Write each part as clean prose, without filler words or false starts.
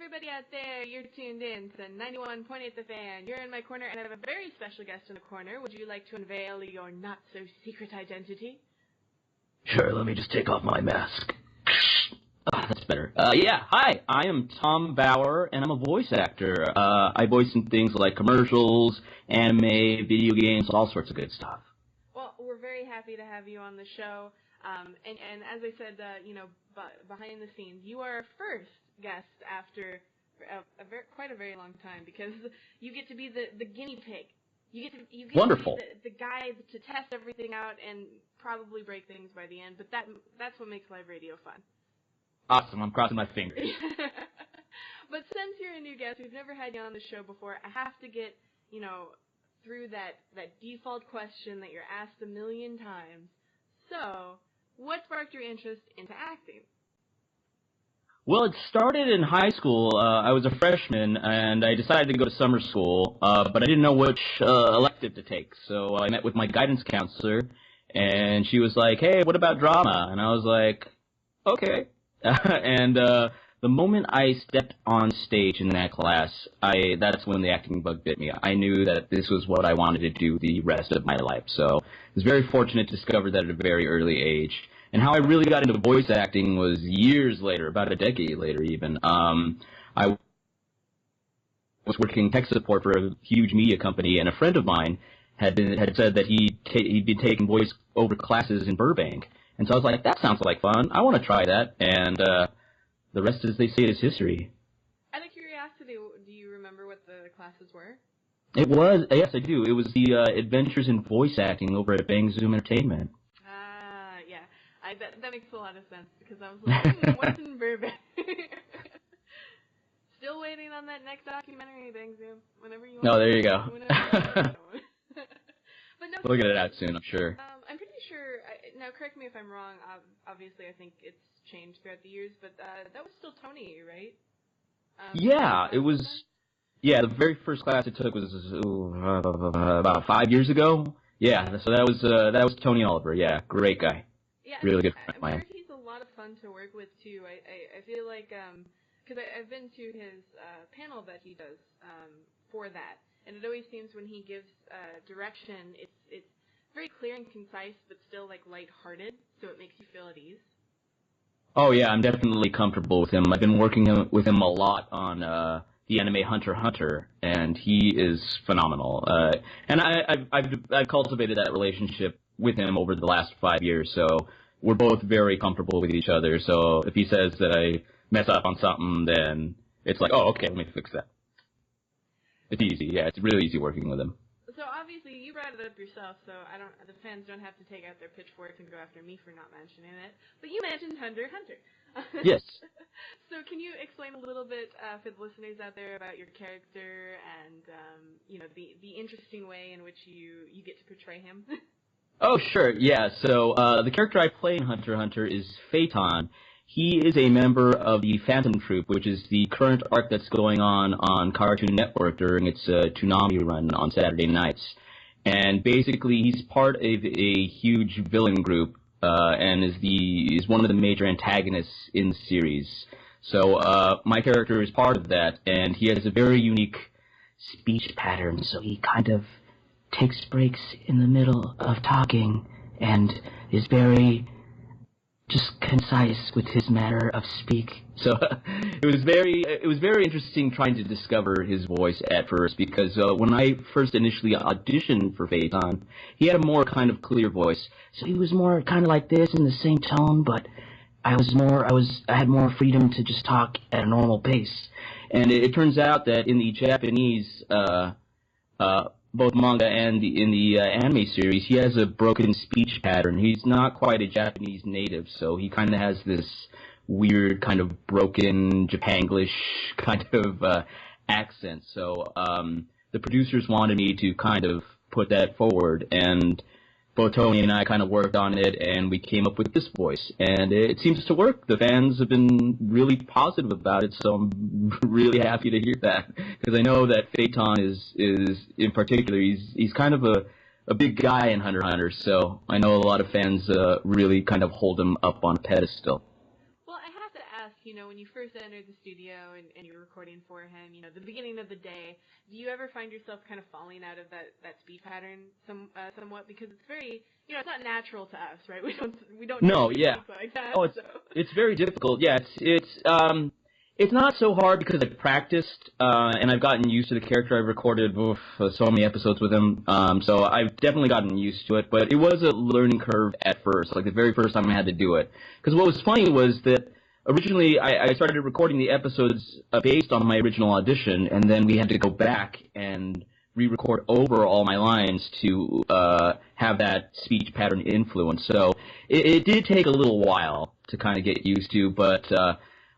everybody out there, you're tuned in to 91.8 The Fan. You're in my corner, and I have a very special guest in the corner. Would you like to unveil your not-so-secret identity? Sure, let me just take off my mask. That's better. Hi, I am Tom Bauer, and I'm a voice actor. I voice in things like commercials, anime, video games, all sorts of good stuff. Well, we're very happy to have you on the show. And as I said, behind the scenes, you are our first guest after quite a very long time, because you get to be the guinea pig. You get Wonderful. To be the guy to test everything out and probably break things by the end, but that's what makes live radio fun. Awesome, I'm crossing my fingers. But since you're a new guest, we've never had you on the show before, I have to get, through that default question that you're asked a million times. So, what sparked your interest into acting? Well, it started in high school. I was a freshman, and I decided to go to summer school, but I didn't know which elective to take. So I met with my guidance counselor, and she was like, hey, what about drama? And I was like, okay. And the moment I stepped on stage in that class, that's when the acting bug bit me. I knew that this was what I wanted to do the rest of my life. So I was very fortunate to discover that at a very early age. And how I really got into voice acting was years later, about a decade later even. I was working tech support for a huge media company, and a friend of mine had said that he'd been taking voice-over classes in Burbank. And so I was like, that sounds like fun. I want to try that. And the rest, as they say, is history. Out of curiosity, do you remember what the classes were? It was, yes, I do. It was the Adventures in Voice Acting over at Bang Zoom Entertainment. That makes a lot of sense, because I was like, what's in Burbank? Still waiting on that next documentary, Bang Zoom. Whenever you want. No, there you go. But no, we'll get it out soon, I'm sure. I'm pretty sure, now correct me if I'm wrong, obviously I think it's changed throughout the years, but that was still Tony, right? It was, the very first class I took was about 5 years ago. Yeah, so that was Tony Oliver, great guy. Yeah, really good friend of mine. I'm sure he's a lot of fun to work with, too. I feel like, because I've been to his panel that he does for that, and it always seems when he gives direction, it's very clear and concise, but still, lighthearted, so it makes you feel at ease. Oh, yeah, I'm definitely comfortable with him. I've been working with him a lot on the anime Hunter x Hunter, and he is phenomenal. And I've cultivated that relationship with him over the last 5 years, so we're both very comfortable with each other. So if he says that I mess up on something, then it's like, oh, okay, let me fix that. It's easy, it's really easy working with him. So obviously you brought it up yourself, so the fans don't have to take out their pitchforks and go after me for not mentioning it. But you mentioned Hunter x Hunter. Yes. So can you explain a little bit for the listeners out there about your character and the interesting way in which you get to portray him? Oh, sure, yeah. So the character I play in Hunter x Hunter is Phaeton. He is a member of the Phantom Troupe, which is the current arc that's going on Cartoon Network during its Toonami run on Saturday nights. And basically, he's part of a huge villain group, and is one of the major antagonists in the series. So my character is part of that, and he has a very unique speech pattern, so he kind of takes breaks in the middle of talking and is very just concise with his manner of speak. So it was very interesting trying to discover his voice at first, because when I first initially auditioned for Phaeton, he had a more kind of clear voice. So he was more kind of like this in the same tone, but I had more freedom to just talk at a normal pace. And it turns out that in the Japanese both manga and in the anime series, he has a broken speech pattern. He's not quite a Japanese native, so he kind of has this weird kind of broken Japanglish kind of accent. So the producers wanted me to kind of put that forward, and both Tony and I kind of worked on it, and we came up with this voice. And it seems to work. The fans have been really positive about it, so I'm really happy to hear that. Because I know that Phaeton is in particular, he's kind of a big guy in Hunter x Hunter, so I know a lot of fans really kind of hold him up on a pedestal. Well, I have to ask when you first entered the studio and you're recording for him, the beginning of the day, do you ever find yourself kind of falling out of that speech pattern somewhat? Because it's very, it's not natural to us, right? We don't No, really yeah. speak like that. Oh, it's very difficult. Yeah, it's not so hard because I've practiced, and I've gotten used to the character. I've recorded so many episodes with him, so I've definitely gotten used to it, but it was a learning curve at first, like the very first time I had to do it. Because what was funny was that originally I started recording the episodes based on my original audition, and then we had to go back and re-record over all my lines to have that speech pattern influence. So it did take a little while to kind of get used to, but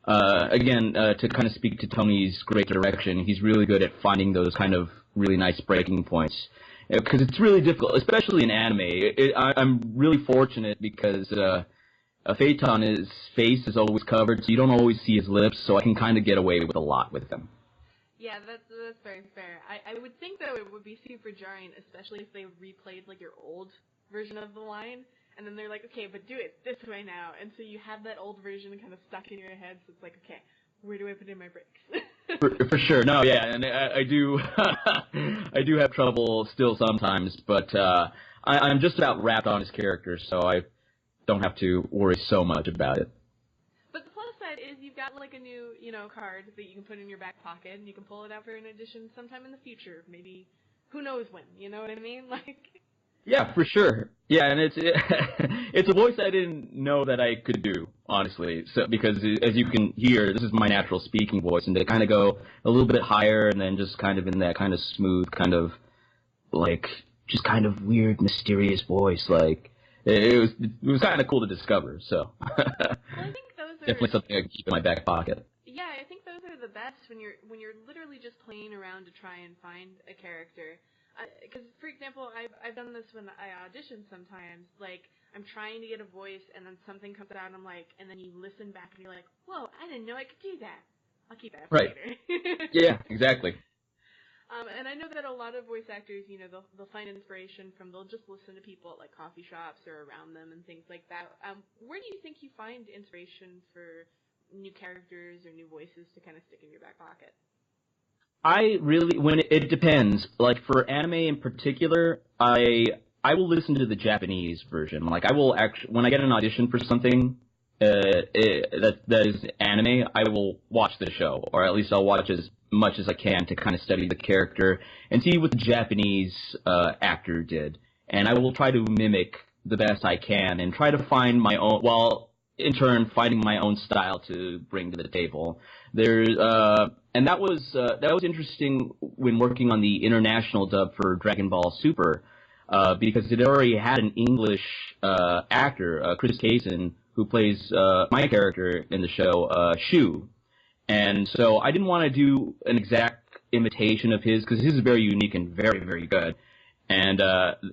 again, to kind of speak to Tony's great direction, he's really good at finding those kind of really nice breaking points. Because it's really difficult, especially in anime. I'm really fortunate because Phaeton's face is always covered, so you don't always see his lips, so I can kind of get away with a lot with him. Yeah, that's very fair. I would think, though, it would be super jarring, especially if they replayed, like, your old version of the line, and then they're like, okay, but do it this way now, and so you have that old version kind of stuck in your head, so it's like, okay, where do I put in my breaks? for sure, no, yeah, and I do, I do have trouble still sometimes, but I'm just about wrapped on his character, so I don't have to worry so much about it. But the plus side is you've got, like, a new, card that you can put in your back pocket, and you can pull it out for an audition sometime in the future, maybe, who knows when, you know what I mean? Like... Yeah, for sure. Yeah, and it's a voice I didn't know that I could do, honestly. So because as you can hear, this is my natural speaking voice, and to kind of go a little bit higher, and then just kind of in that kind of smooth, kind of like just kind of weird, mysterious voice, like it was kind of cool to discover. So well, I think those are definitely something I can keep in my back pocket. Yeah, I think those are the best when you're literally just playing around to try and find a character. Because, for example, I've done this when I audition sometimes. Like, I'm trying to get a voice, and then something comes out, and I'm like, and then you listen back, and you're like, whoa, I didn't know I could do that. I'll keep that for later. Yeah, exactly. And I know that a lot of voice actors, they'll find inspiration they'll just listen to people at, like, coffee shops or around them and things like that. Where do you think you find inspiration for new characters or new voices to kind of stick in your back pocket? It depends. Like for anime in particular, I will listen to the Japanese version. Like I will actually, when I get an audition for something that is anime, I will watch the show, or at least I'll watch as much as I can to kind of study the character and see what the Japanese actor did. And I will try to mimic the best I can and try to find my own, while in turn finding my own style to bring to the table. And that was interesting when working on the international dub for Dragon Ball Super, because it already had an English actor, Chris Kaysen, who plays my character in the show, Shu. And so I didn't want to do an exact imitation of his, because his is very unique and very, very good. And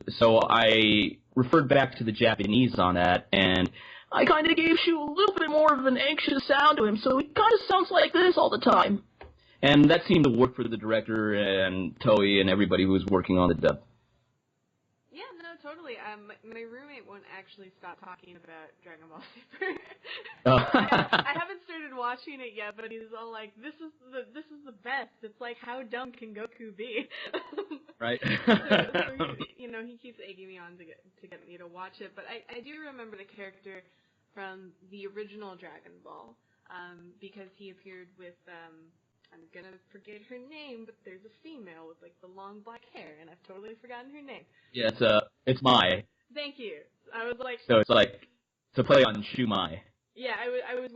so I referred back to the Japanese on that, and I kind of gave Shu a little bit more of an anxious sound to him, so he kind of sounds like this all the time. And that seemed to work for the director and Toei and everybody who was working on the dub. Yeah, no, totally. My roommate won't actually stop talking about Dragon Ball Super. I haven't started watching it yet, but he's all like, "This is the best. It's like, how dumb can Goku be?" Right. so he keeps egging me on to get me to watch it. But I do remember the character from the original Dragon Ball, because he appeared with I'm gonna forget her name, but there's a female with like the long black hair, and I've totally forgotten her name. Yeah, it's Mai. Thank you. I was like, so it's a play on Shumai. Yeah, I was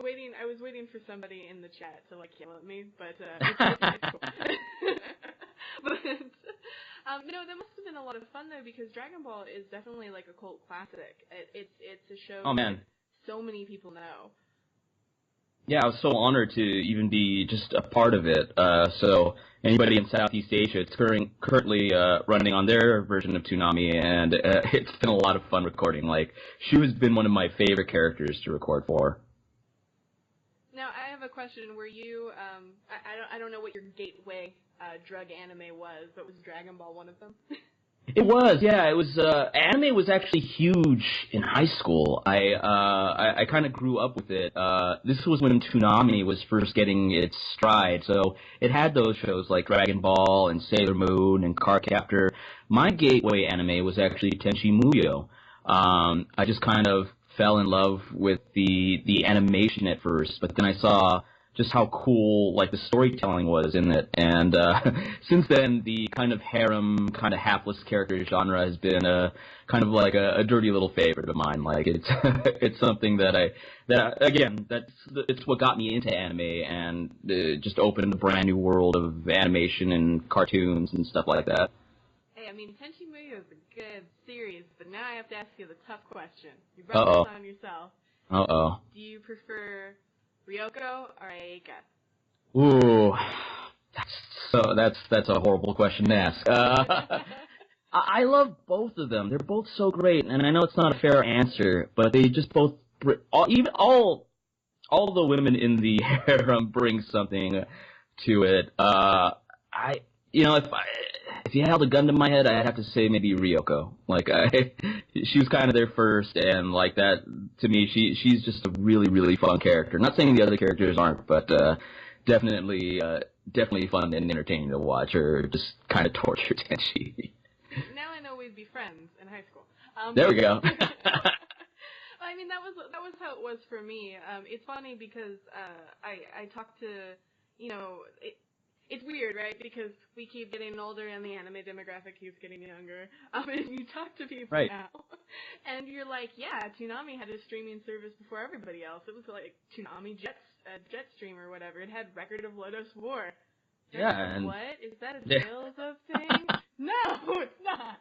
waiting for somebody in the chat to like yell at me, but it's cool. But that must have been a lot of fun though, because Dragon Ball is definitely like a cult classic. It's a show that so many people know. Yeah, I was so honored to even be just a part of it. So anybody in Southeast Asia, it's currently running on their version of Toonami, and it's been a lot of fun recording. Like, Shu has been one of my favorite characters to record for. Now, I have a question. Were you, I don't know what your gateway drug anime was, but was Dragon Ball one of them? It was, yeah. It was. Anime was actually huge in high school. I kind of grew up with it. This was when Toonami was first getting its stride, so it had those shows like Dragon Ball and Sailor Moon and Cardcaptor. My gateway anime was actually Tenchi Muyo. I just kind of fell in love with the animation at first, but then I saw just how cool like the storytelling was in it, and since then the kind of harem, kind of hapless character genre has been kind of like a dirty little favorite of mine. Like it's it's something that it's what got me into anime and just opened a brand new world of animation and cartoons and stuff like that. Hey, I mean, Tenchi Muyo is a good series, but now I have to ask you the tough question. You brought this on yourself. Uh-oh. Do you prefer Ryoko or Aika? Ooh, that's a horrible question to ask. I love both of them. They're both so great, and I know it's not a fair answer, but they just both all the women in the harem bring something to it. If you held a gun to my head, I'd have to say maybe Ryoko. Like she was kind of there first, and like that to me, she's just a really really fun character. Not saying the other characters aren't, but definitely fun and entertaining to watch her just kind of torture Tenchi. Now I know we'd be friends in high school. There we go. I mean, that was how it was for me. It's funny because I talked to, it's weird, right? Because we keep getting older and the anime demographic keeps getting younger. And you talk to people now, and you're like, yeah, Toonami had a streaming service before everybody else. It was like Toonami Jetstream or whatever. It had Record of Lodoss War. Yeah, and what? Is that a Tales of thing? No, it's not.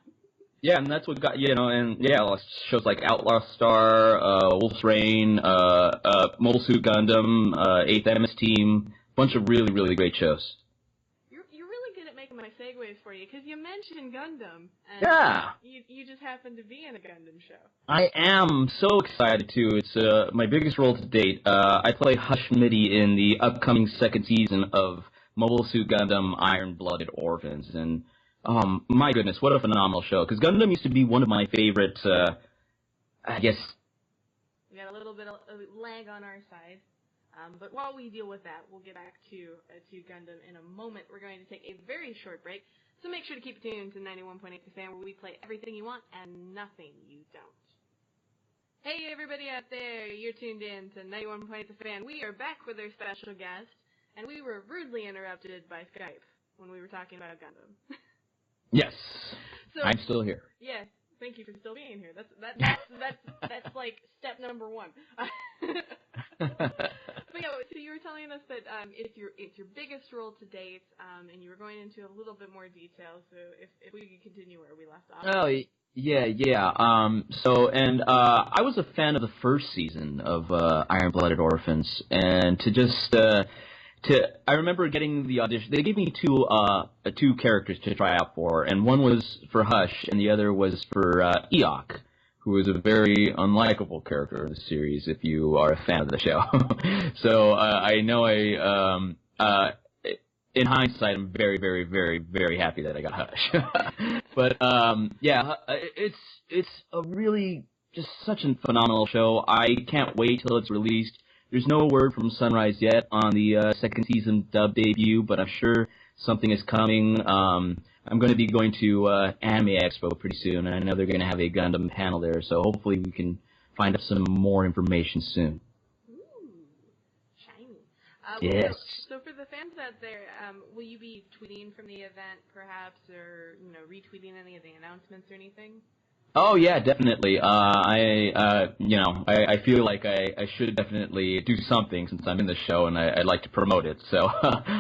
Yeah, and that's what got shows like Outlaw Star, Wolf's Rain, Mobile Suit Gundam, 8th MS Team, bunch of really really great shows. You're really good at making my segues for you because you mentioned Gundam. And yeah. You just happen to be in a Gundam show. I am so excited too. It's my biggest role to date. I play Hush Mitty in the upcoming second season of Mobile Suit Gundam Iron-Blooded Orphans, and my goodness, what a phenomenal show! Because Gundam used to be one of my favorite. I guess we got a little bit of lag on our side, but while we deal with that, we'll get back to Gundam in a moment. We're going to take a very short break, so make sure to keep tuned to 91.8 The Fan, where we play everything you want and nothing you don't. Hey everybody out there, you're tuned in to 91.8 The Fan. We are back with our special guest. And we were rudely interrupted by Skype when we were talking about Gundam. Yes, so, I'm still here. Yes, thank you for still being here. That's like step number one. But yeah, so you were telling us that it's your biggest role to date, and you were going into a little bit more detail. So if we could continue where we left off. Oh yeah. I was a fan of the first season of Iron-Blooded Orphans, and I remember getting the audition. They gave me two characters to try out for, and one was for Hush, and the other was for Eok, who is a very unlikable character of the series if you are a fan of the show. So I know in hindsight, I'm very, very, very, very happy that I got Hush. But it's a really just such a phenomenal show. I can't wait till it's released. There's no word from Sunrise yet on the second season dub debut, but I'm sure something is coming. I'm going to be going to Anime Expo pretty soon, and I know they're going to have a Gundam panel there, so hopefully we can find out some more information soon. Ooh, shiny. Yes. So for the fans out there, will you be tweeting from the event, perhaps, or retweeting any of the announcements or anything? Oh yeah, definitely. I feel like I should definitely do something since I'm in the show and I'd like to promote it. So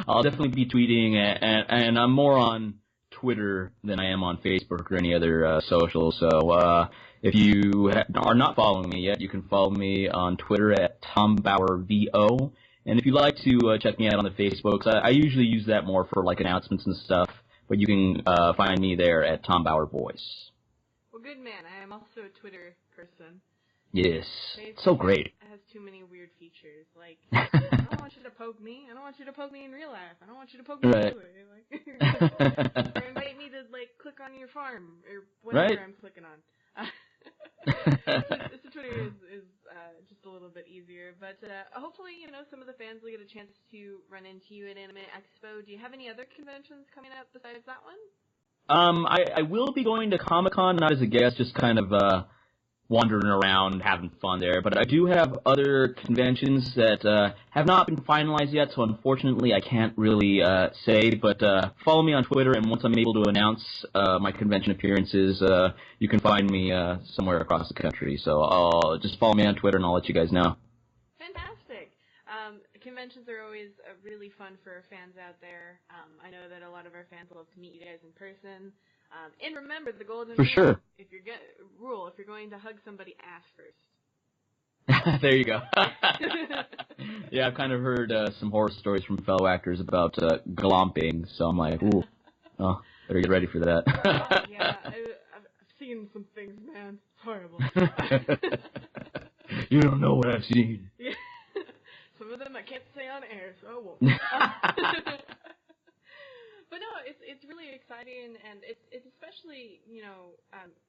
I'll definitely be tweeting, and I'm more on Twitter than I am on Facebook or any other social. So if you are not following me yet, you can follow me on Twitter at TomBauerVO. And if you'd like to check me out on the Facebooks, I usually use that more for like announcements and stuff. But you can find me there at Tom Bauer Voice. Well, good man. I am also a Twitter person. Yes. Facebook so great. It has too many weird features. Like, I don't want you to poke me. I don't want you to poke me in real life. I don't want you to poke me Right. in real life. Like, or invite me to, like, click on your farm or whatever Right. I'm clicking on. So Twitter is just a little bit easier. But hopefully, some of the fans will get a chance to run into you at Anime Expo. Do you have any other conventions coming up besides that one? I will be going to Comic-Con, not as a guest, just kind of wandering around, having fun there. But I do have other conventions that have not been finalized yet, so unfortunately I can't really say. But follow me on Twitter, and once I'm able to announce my convention appearances, you can find me somewhere across the country. So I'll just follow me on Twitter, and I'll let you guys know. Fantastic. Conventions are always really fun for fans out there. I know that a lot of our fans love to meet you guys in person. And remember the golden For rule. sure. If you're going to hug somebody, ask first. There you go. Yeah, I've kind of heard some horror stories from fellow actors about glomping, so I'm like, ooh, oh, better get ready for that. Yeah, I've seen some things, man. It's horrible. You don't know what I've seen. Yeah. Some of them I can't say on air, so I won't. But no, it's really exciting, and it's especially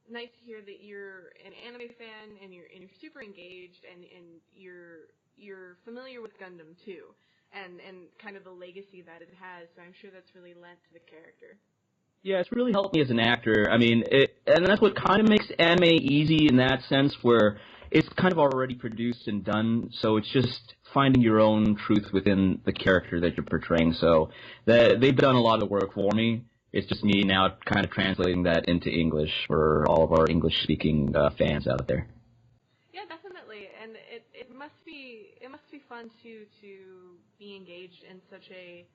nice to hear that you're an anime fan and you're super engaged and you're familiar with Gundam too, and kind of the legacy that it has. So I'm sure that's really lent to the character. Yeah, it's really helped me as an actor. I mean, and that's what kind of makes anime easy in that sense, where it's kind of already produced and done, so it's just finding your own truth within the character that you're portraying. So they've done a lot of the work for me. It's just me now kind of translating that into English for all of our English-speaking fans out there. Yeah, definitely, and it must be fun to be engaged in such a.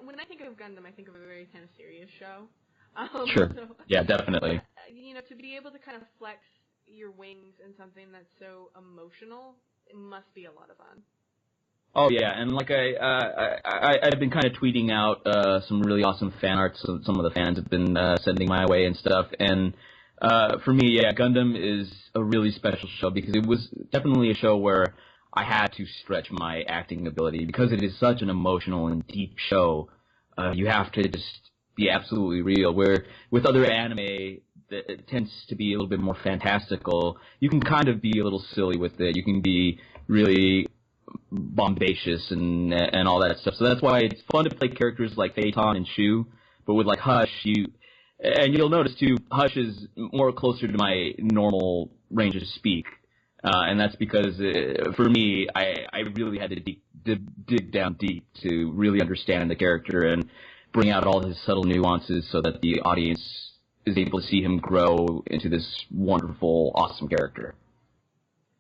When I think of Gundam, I think of a very kind of serious show. Sure. So, yeah, definitely. To be able to kind of flex your wings in something that's so emotional, it must be a lot of fun. Oh yeah, and like I've been kind of tweeting out some really awesome fan art some of the fans have been sending my way and stuff. And for me, yeah, Gundam is a really special show because it was definitely a show where I had to stretch my acting ability because it is such an emotional and deep show. You have to just be absolutely real. Where with other anime, it tends to be a little bit more fantastical. You can kind of be a little silly with it. You can be really bombacious and all that stuff. So that's why it's fun to play characters like Phaeton and Shu. But with like Hush, you'll notice too, Hush is more closer to my normal range of speak. And that's because, for me, I really had to dig down deep to really understand the character and bring out all his subtle nuances so that the audience is able to see him grow into this wonderful, awesome character.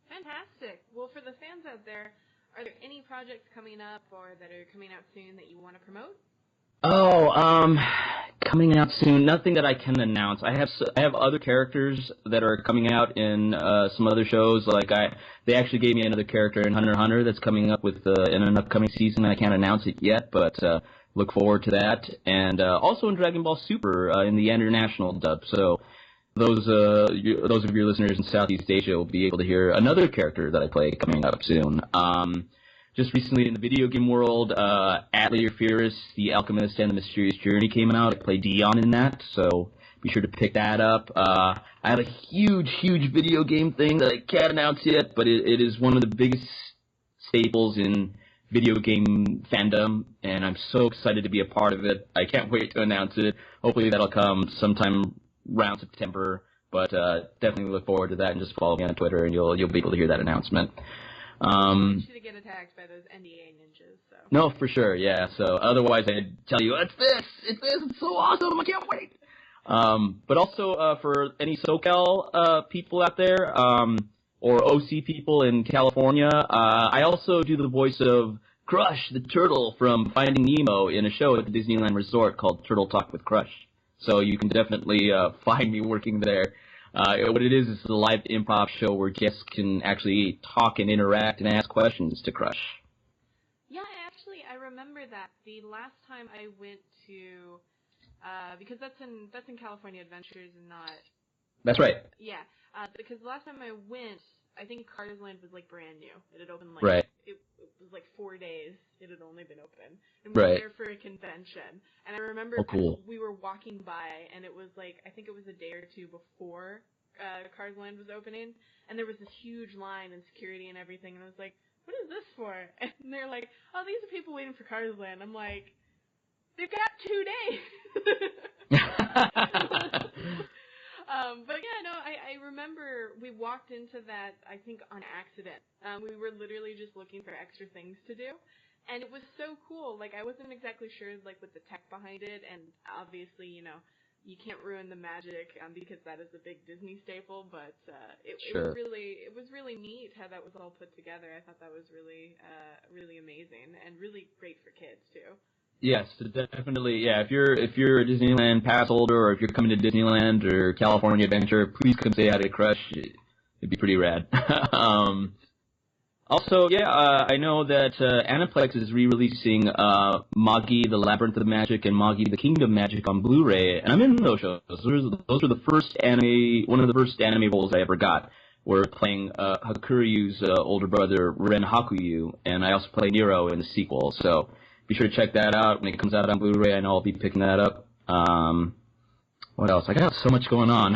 Fantastic. Well, for the fans out there, are there any projects coming up or that are coming out soon that you want to promote? Oh, coming out soon. Nothing that I can announce. I have other characters that are coming out in some other shows. Like they actually gave me another character in Hunter x Hunter that's coming up with in an upcoming season. I can't announce it yet, but look forward to that. And also in Dragon Ball Super in the international dub. So those of your listeners in Southeast Asia will be able to hear another character that I play coming up soon. Just recently in the video game world, Atelier Fierce, The Alchemist and the Mysterious Journey came out. I played Dion in that, so be sure to pick that up. I have a huge video game thing that I can't announce yet, but it is one of the biggest staples in video game fandom, and I'm so excited to be a part of it. I can't wait to announce it. Hopefully that'll come sometime around September, but definitely look forward to that, and just follow me on Twitter, and you'll be able to hear that announcement. I want you to get attacked by those NDA ninjas. So. No, for sure, yeah. So otherwise, I'd tell you it's this, it's so awesome, I can't wait. But also for any SoCal people out there, or OC people in California, I also do the voice of Crush the turtle from Finding Nemo in a show at the Disneyland Resort called Turtle Talk with Crush. So you can definitely find me working there. What it is a live improv show where guests can actually talk and interact and ask questions to Crush. Yeah, I remember that. The last time I went to, because that's in California Adventures and not. That's right. Yeah, because the last time I went, I think Cars Land was like brand new. It had opened like Right. it was like 4 days. It had only been open, and we were Right. there for a convention. And I remember cool. we were walking by, and it was like I think it was a day or two before Cars Land was opening, and there was this huge line and security and everything. And I was like, "What is this for?" And they're like, "Oh, these are people waiting for Cars Land." I'm like, "They've got 2 days." But yeah, no, I remember we walked into that, I think, on accident. We were literally just looking for extra things to do, and it was so cool. Like, I wasn't exactly sure, like, with the tech behind it, and obviously, you know, you can't ruin the magic, because that is a big Disney staple, but it was really neat how that was all put together. I thought that was really, really amazing, and really great for kids, too. Yes, definitely. Yeah, if you're a Disneyland pass holder, or if you're coming to Disneyland or California Adventure, please come say hi to Crush. It'd be pretty rad. Also, yeah, I know that Aniplex is re-releasing Magi the Labyrinth of Magic and Magi the Kingdom Magic on Blu-ray, and I'm in those shows. Those were the first one of the first anime roles I ever got. We're playing Hakuryu's older brother Ren Hakuyu, and I also play Nero in the sequel. So be sure to check that out when it comes out on Blu-ray. I know I'll be picking that up. What else? I got so much going on.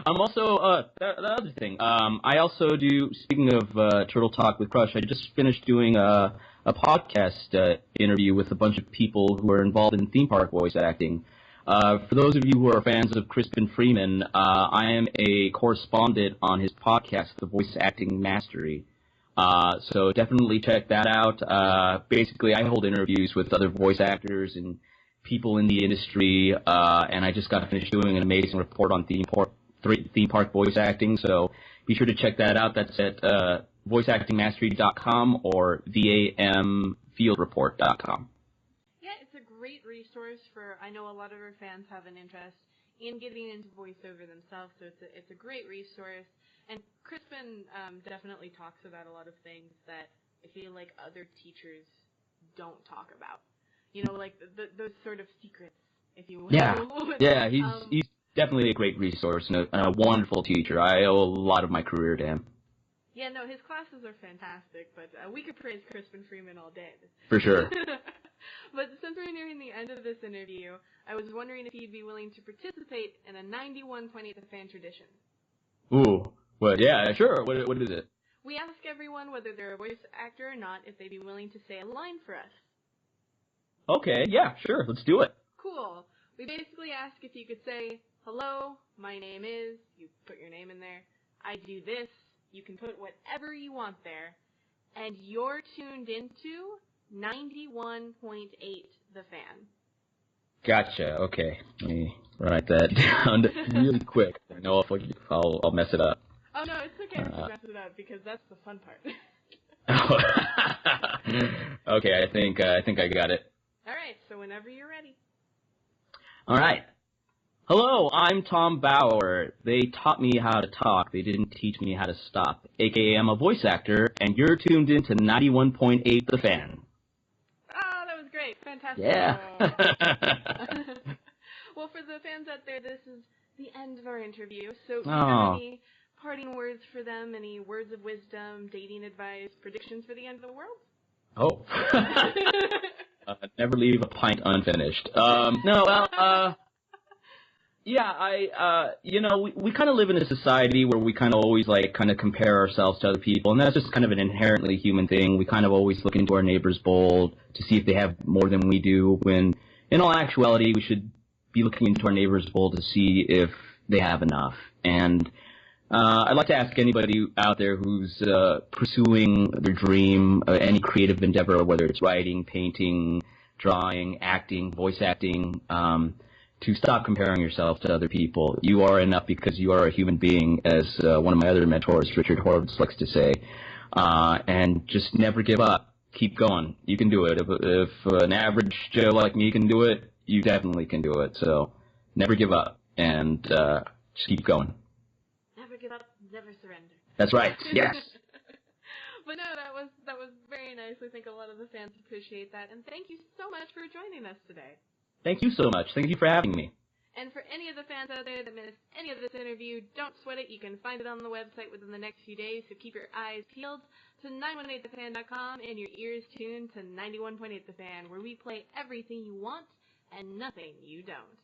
I'm also, the other thing, I also do, speaking of Turtle Talk with Crush, I just finished doing a podcast interview with a bunch of people who are involved in theme park voice acting. For those of you who are fans of Crispin Freeman, I am a correspondent on his podcast, The Voice Acting Mastery. So definitely check that out. Basically, I hold interviews with other voice actors and people in the industry, and I just got finished doing an amazing report on theme park voice acting, so be sure to check that out. That's at voiceactingmastery.com or VAMfieldreport.com. Yeah, it's a great resource for, I know a lot of our fans have an interest in getting into voiceover themselves, so it's a great resource. And Crispin definitely talks about a lot of things that I feel like other teachers don't talk about. You know, like those sort of secrets, if you will. Yeah, he's definitely a great resource and a wonderful teacher. I owe a lot of my career to him. Yeah, no, his classes are fantastic, but we could praise Crispin Freeman all day. For sure. But since we're nearing the end of this interview, I was wondering if you'd be willing to participate in a 91.8 The Fan tradition. Ooh, what? Yeah, sure. What is it? We ask everyone whether they're a voice actor or not if they'd be willing to say a line for us. Okay, yeah, sure. Let's do it. Cool. We basically ask if you could say, "Hello, my name is," you put your name in there, "I do this," you can put whatever you want there, and you're tuned into 91.8 The Fan. Gotcha. Okay. Let me write that down really quick. I know I'll mess it up. Oh, no, it's okay if you mess it up, because that's the fun part. Okay, I think I got it. All right, so whenever you're ready. All right. Hello, I'm Tom Bauer. They taught me how to talk. They didn't teach me how to stop. AKA, I'm a voice actor, and you're tuned into 91.8 The Fan. Oh, that was great. Fantastic. Yeah. Well, for the fans out there, this is the end of our interview. So do you have any parting words for them? Any words of wisdom, dating advice, predictions for the end of the world? Oh. Never leave a pint unfinished. Yeah, we kind of live in a society where we kind of always compare ourselves to other people, and that's just kind of an inherently human thing. We kind of always look into our neighbor's bowl to see if they have more than we do, when in all actuality we should be looking into our neighbor's bowl to see if they have enough. And I'd like to ask anybody out there who's pursuing their dream, any creative endeavor, whether it's writing, painting, drawing, acting, voice acting, to stop comparing yourself to other people. You are enough because you are a human being, as one of my other mentors, Richard Horvitz, likes to say. And just never give up. Keep going. You can do it. If an average Joe like me can do it, you definitely can do it. So never give up, and just keep going. Never give up, never surrender. That's right. Yes. But no, that was very nice. I think a lot of the fans appreciate that, and thank you so much for joining us today. Thank you so much. Thank you for having me. And for any of the fans out there that missed any of this interview, don't sweat it. You can find it on the website within the next few days, so keep your eyes peeled to 918thefan.com and your ears tuned to 91.8 The Fan, where we play everything you want and nothing you don't.